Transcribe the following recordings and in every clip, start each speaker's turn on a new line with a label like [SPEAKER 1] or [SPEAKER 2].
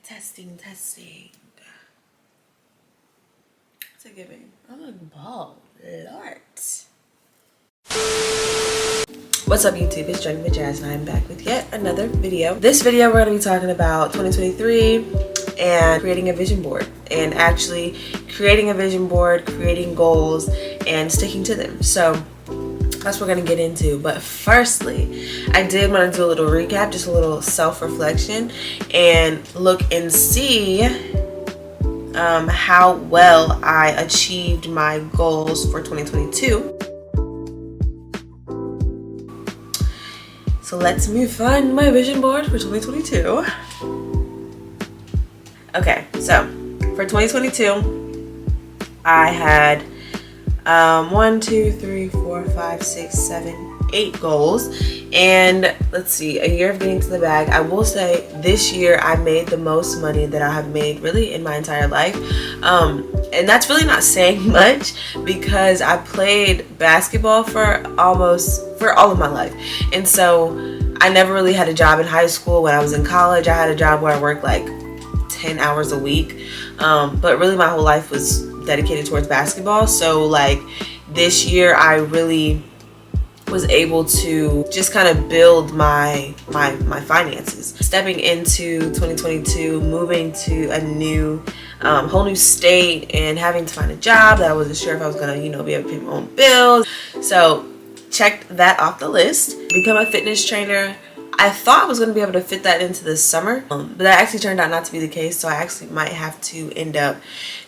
[SPEAKER 1] Testing. What's it giving? I look bald. Lord. What's up, YouTube? It's Journey with Jazz, and I'm back with yet another video. This video, we're going to be talking about 2023 and creating a vision board, and actually creating a vision board, creating goals, and sticking to them. So that's what we're going to get into. But firstly, I did want to do a little recap, just a little self-reflection, and look and see how well I achieved my goals for 2022. So let's move on to my vision board for 2022. Okay, so for 2022, I had 8 goals, and let's see, a year of getting to the bag. I will say this year I made the most money that I have made really in my entire life, and that's really not saying much because I played basketball for all of my life, and so I never really had a job in high school. When I was in college, I had a job where I worked like 10 hours a week, but really my whole life was dedicated towards basketball. So like this year I really was able to just kind of build my finances. Stepping into 2022, moving to a new whole new state, and having to find a job that I wasn't sure if I was gonna be able to pay my own bills. So checked that off the list. Become a fitness trainer. I thought I was going to be able to fit that into this summer, but that actually turned out not to be the case. So I actually might have to end up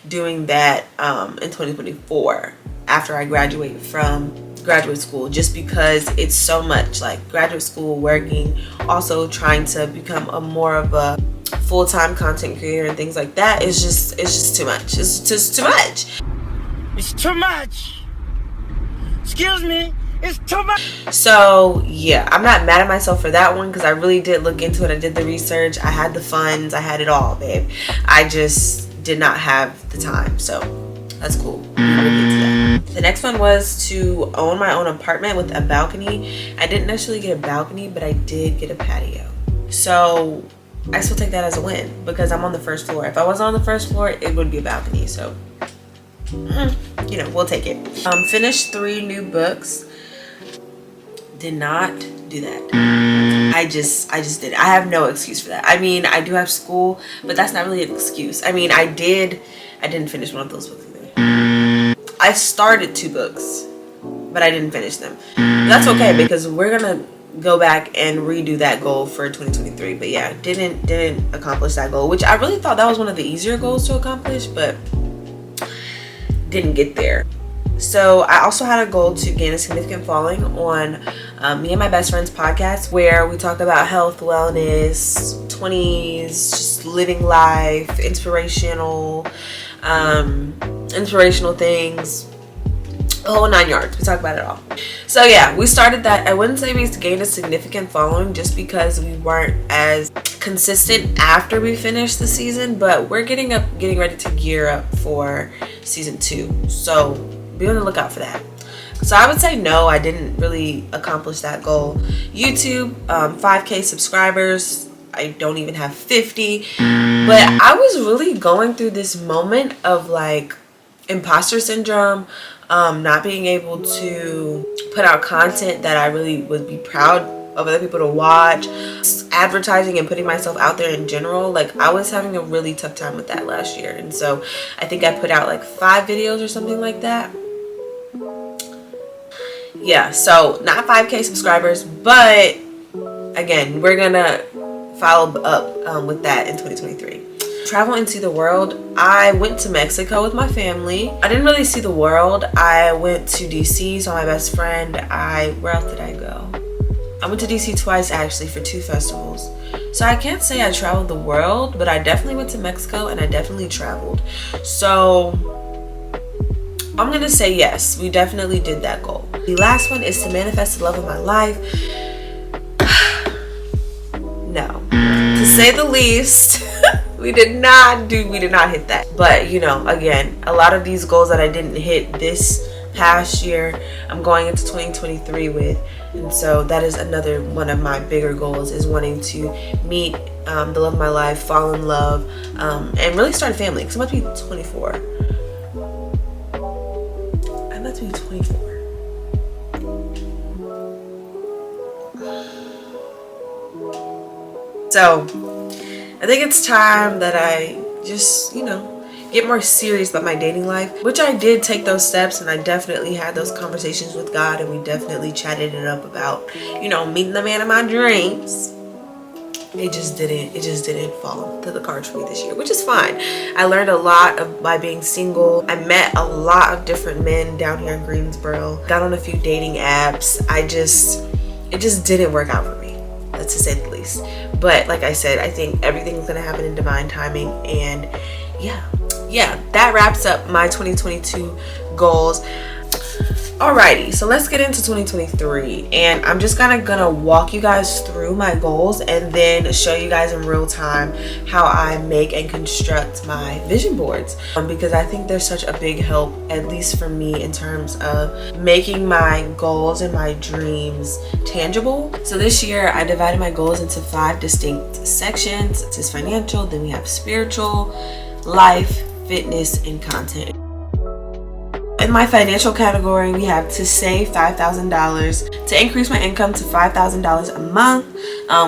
[SPEAKER 1] doing that in 2024 after I graduate from graduate school, just because it's so much, like graduate school, working, also trying to become more of a full-time content creator and things like that. It's just too much. It's just too much.
[SPEAKER 2] It's too much. Excuse me. It's too much.
[SPEAKER 1] So yeah, I'm not mad at myself for that one because I really did look into it. I did the research. I had the funds. I had it all, babe. I just did not have the time. So that's cool. We'll get to that. The next one was to own my own apartment with a balcony. I didn't necessarily get a balcony, but I did get a patio. So I still take that as a win because I'm on the first floor. If I wasn't on the first floor, it would be a balcony. So we'll take it. Finished 3 new books. Did not do that. I just did. I have no excuse for that. I mean, I do have school, but that's not really an excuse. I mean, I didn't finish one of those books either. I started 2 books, but I didn't finish them. But that's okay because we're gonna go back and redo that goal for 2023. But yeah, didn't accomplish that goal, which I really thought that was one of the easier goals to accomplish, but didn't get there. So I also had a goal to gain a significant following on me and my best friend's podcast, where we talk about health, wellness, 20s, just living life, inspirational things, the whole 9 yards. We talk about it all. So yeah, we started that. I wouldn't say we gained a significant following just because we weren't as consistent after we finished the season, but we're getting ready to gear up for season 2. So be on the lookout for that. So I would say no, I didn't really accomplish that goal. YouTube, 5K subscribers. I don't even have 50. But I was really going through this moment of like imposter syndrome, not being able to put out content that I really would be proud of other people to watch, advertising and putting myself out there in general. Like I was having a really tough time with that last year, and so I think I put out like 5 videos or something like that. Yeah, so not 5K subscribers, but again, we're gonna follow up with that in 2023. Travel and see the world. I went to Mexico with my family. I didn't really see the world. I went to DC, saw my best friend. Where else did I go? I went to DC twice actually for 2 festivals. So I can't say I traveled the world, but I definitely went to Mexico and I definitely traveled. So I'm gonna say yes, we definitely did that goal. The last one is to manifest the love of my life. No, to say the least, we did not hit that. But again, a lot of these goals that I didn't hit this past year, I'm going into 2023 with And so that is another one of my bigger goals, is wanting to meet the love of my life, fall in love, and really start a family. Because I'm about to be 24. I'm about to be 24. So I think it's time that I just, get more serious about my dating life, which I did take those steps, and I definitely had those conversations with God, and we definitely chatted it up about, meeting the man of my dreams. It just didn't fall to the cards for me this year, which is fine. I learned a lot by being single. I met a lot of different men down here in Greensboro, got on a few dating apps. It just didn't work out for me, let's just say the least. But like I said, I think everything's gonna happen in divine timing, and yeah, that wraps up my 2022 goals. Alrighty, so let's get into 2023, and I'm just gonna walk you guys through my goals and then show you guys in real time how I make and construct my vision boards, because I think they're such a big help, at least for me, in terms of making my goals and my dreams tangible. So this year I divided my goals into 5 distinct sections. It says financial, then we have spiritual, life, fitness, and content. In my financial category, we have to save $5,000, to increase my income to $5,000 a month,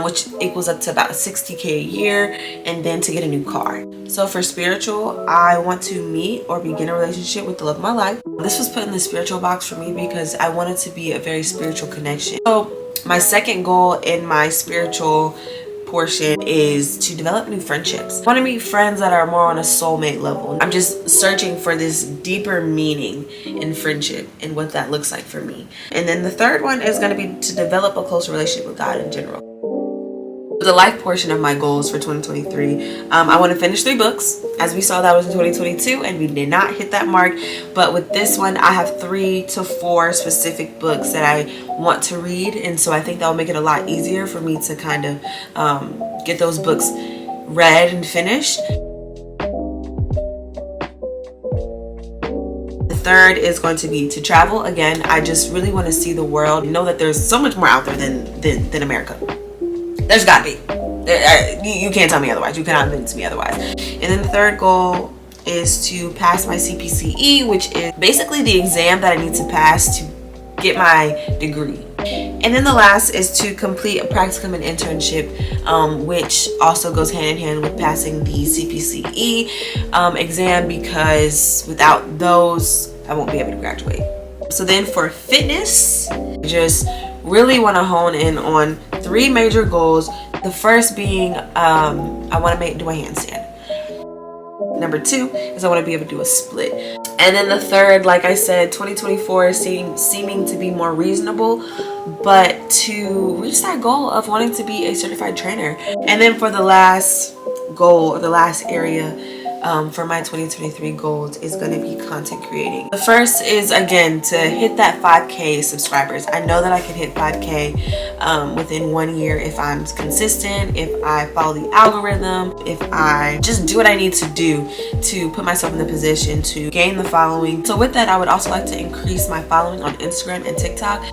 [SPEAKER 1] which equals up to about $60K a year, and then to get a new car. So for spiritual, I want to meet or begin a relationship with the love of my life. This was put in the spiritual box for me because I wanted to be a very spiritual connection. So my second goal in my spiritual portion is to develop new friendships. I want to meet friends that are more on a soulmate level. I'm just searching for this deeper meaning in friendship and what that looks like for me. And then the third one is going to be to develop a closer relationship with God in general. The life portion of my goals for 2023, I want to finish 3 books. As we saw, that was in 2022 and we did not hit that mark, but with this one I have 3 to 4 specific books that I want to read, and so I think that will make it a lot easier for me to kind of get those books read and finished. The third is going to be to travel. Again, I just really want to see the world, know that there's so much more out there than America. There's gotta be. You can't tell me otherwise. You cannot convince me otherwise. And then the third goal is to pass my CPCE, which is basically the exam that I need to pass to get my degree. And then the last is to complete a practicum and internship, which also goes hand in hand with passing the CPCE exam, because without those, I won't be able to graduate. So then for fitness, just really want to hone in on 3 major goals. The first being I want to do a handstand. Number 2 is I want to be able to do a split. And then the third, like I said, 2024 is seeming to be more reasonable, but to reach that goal of wanting to be a certified trainer. And then for the last goal, or the last area for my 2023 goals, is going to be content creating. The first is, again, to hit that 5K subscribers. I know that I can hit 5K within 1 year if I'm consistent, if I follow the algorithm, if I just do what I need to do to put myself in the position to gain the following. So with that, I would also like to increase my following on Instagram and TikTok.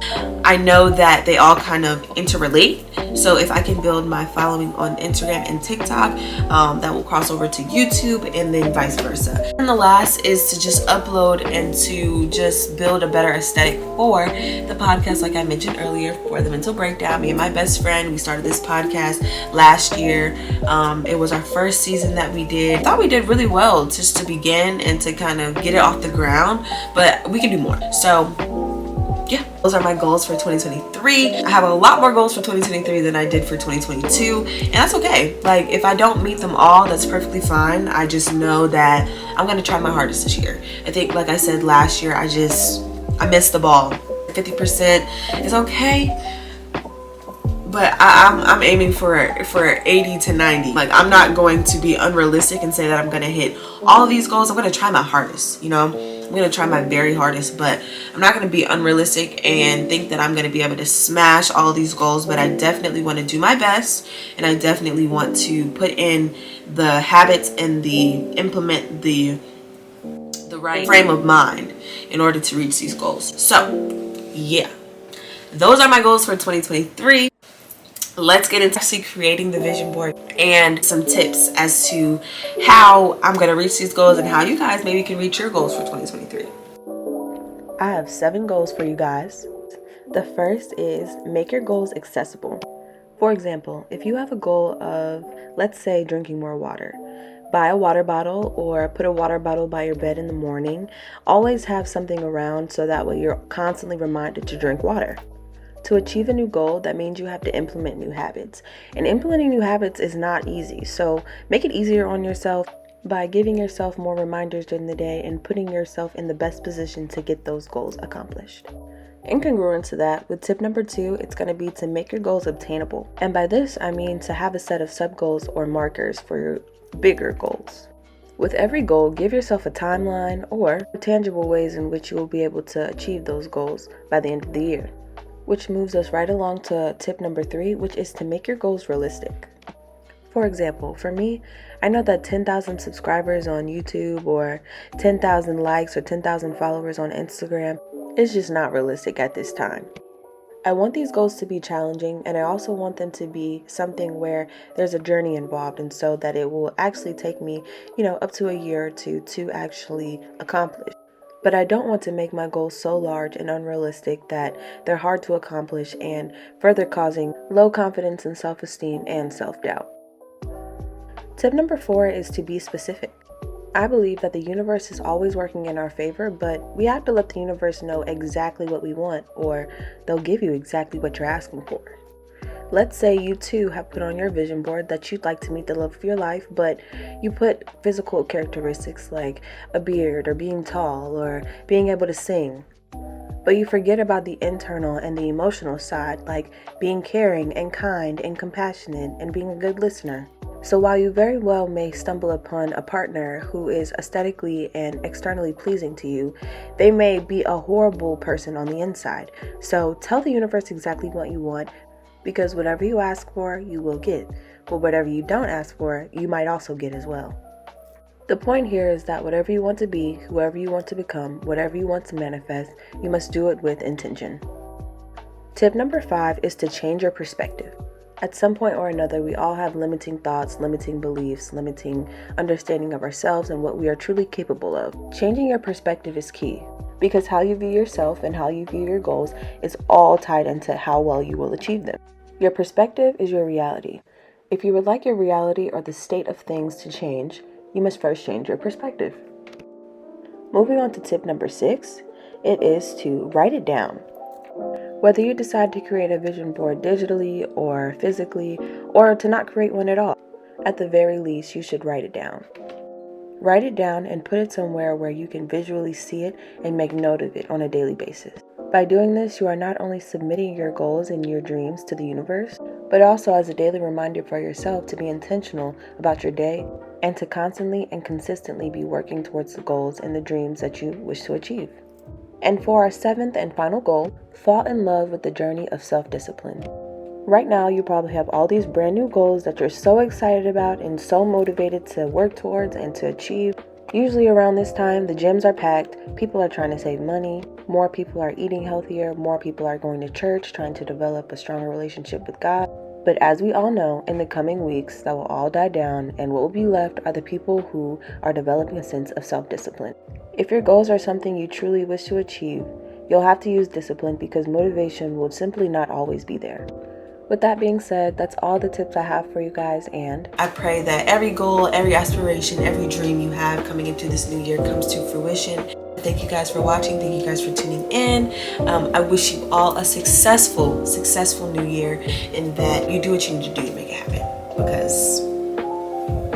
[SPEAKER 1] I know that they all kind of interrelate. So if I can build my following on Instagram and TikTok, that will cross over to YouTube, and then vice versa. And the last is to just upload and to just build a better aesthetic for the podcast. Like I mentioned earlier, for the mental breakdown, me and my best friend, we started this podcast last year. It was our first season that we did. I thought we did really well just to begin and to kind of get it off the ground, but we can do more. So yeah, those are my goals for 2023. I have a lot more goals for 2023 than I did for 2022, and that's okay. Like, if I don't meet them all, that's perfectly fine. I just know that I'm gonna try my hardest this year. I think, like I said last year, I missed the ball. 50% is okay, but I'm aiming for 80 to 90. Like, I'm not going to be unrealistic and say that I'm gonna hit all of these goals. I'm gonna try my hardest, I'm gonna try my very hardest, but I'm not gonna be unrealistic and think that I'm gonna be able to smash all these goals. But I definitely want to do my best, and I definitely want to put in the habits and implement the right frame of mind in order to reach these goals. So yeah, those are my goals for 2023. Let's get into actually creating the vision board and some tips as to how I'm going to reach these goals and how you guys maybe can reach your goals for 2023. I have 7 goals for you guys. The first is make your goals accessible. For example, if you have a goal of, let's say, drinking more water, buy a water bottle or put a water bottle by your bed in the morning. Always have something around so that way you're constantly reminded to drink water. To achieve a new goal, that means you have to implement new habits. And implementing new habits is not easy. So make it easier on yourself by giving yourself more reminders during the day and putting yourself in the best position to get those goals accomplished. In congruence to that, with tip number 2, it's going to be to make your goals obtainable. And by this, I mean to have a set of sub-goals or markers for your bigger goals. With every goal, give yourself a timeline or tangible ways in which you will be able to achieve those goals by the end of the year. Which moves us right along to tip number 3, which is to make your goals realistic. For example, for me, I know that 10,000 subscribers on YouTube or 10,000 likes or 10,000 followers on Instagram is just not realistic at this time. I want these goals to be challenging, and I also want them to be something where there's a journey involved, and so that it will actually take me, up to a year or two to actually accomplish. But I don't want to make my goals so large and unrealistic that they're hard to accomplish and further causing low confidence and self-esteem and self-doubt. Tip number 4 is to be specific. I believe that the universe is always working in our favor, but we have to let the universe know exactly what we want, or they'll give you exactly what you're asking for. Let's say you too have put on your vision board that you'd like to meet the love of your life, but you put physical characteristics like a beard or being tall or being able to sing. But you forget about the internal and the emotional side, like being caring and kind and compassionate and being a good listener. So while you very well may stumble upon a partner who is aesthetically and externally pleasing to you, they may be a horrible person on the inside. So tell the universe exactly what you want, because whatever you ask for, you will get. But whatever you don't ask for, you might also get as well. The point here is that whatever you want to be, whoever you want to become, whatever you want to manifest, you must do it with intention. Tip number 5 is to change your perspective. At some point or another, we all have limiting thoughts, limiting beliefs, limiting understanding of ourselves and what we are truly capable of. Changing your perspective is key, because how you view yourself and how you view your goals is all tied into how well you will achieve them. Your perspective is your reality. If you would like your reality or the state of things to change, you must first change your perspective. Moving on to tip number 6, it is to write it down. Whether you decide to create a vision board digitally or physically, or to not create one at all, at the very least, you should write it down. Write it down and put it somewhere where you can visually see it and make note of it on a daily basis. By doing this, you are not only submitting your goals and your dreams to the universe, but also as a daily reminder for yourself to be intentional about your day and to constantly and consistently be working towards the goals and the dreams that you wish to achieve. And for our 7th and final goal, fall in love with the journey of self-discipline. Right now, you probably have all these brand new goals that you're so excited about and so motivated to work towards and to achieve. Usually around this time, the gyms are packed, people are trying to save money, more people are eating healthier, more people are going to church, trying to develop a stronger relationship with God. But as we all know, in the coming weeks, that will all die down, and what will be left are the people who are developing a sense of self-discipline. If your goals are something you truly wish to achieve, you'll have to use discipline because motivation will simply not always be there. With that being said, that's all the tips I have for you guys, and I pray that every goal, every aspiration, every dream you have coming into this new year comes to fruition. Thank you guys for watching. Thank you guys for tuning in. I wish you all a successful new year, and that you do what you need to do to make it happen, because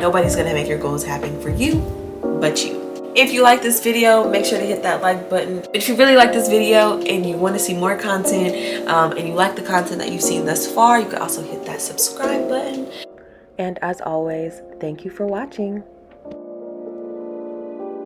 [SPEAKER 1] nobody's going to make your goals happen for you but you. If you like this video, make sure to hit that like button. If you really like this video and you want to see more content, and you like the content that you've seen thus far, you can also hit that subscribe button. And as always, thank you for watching.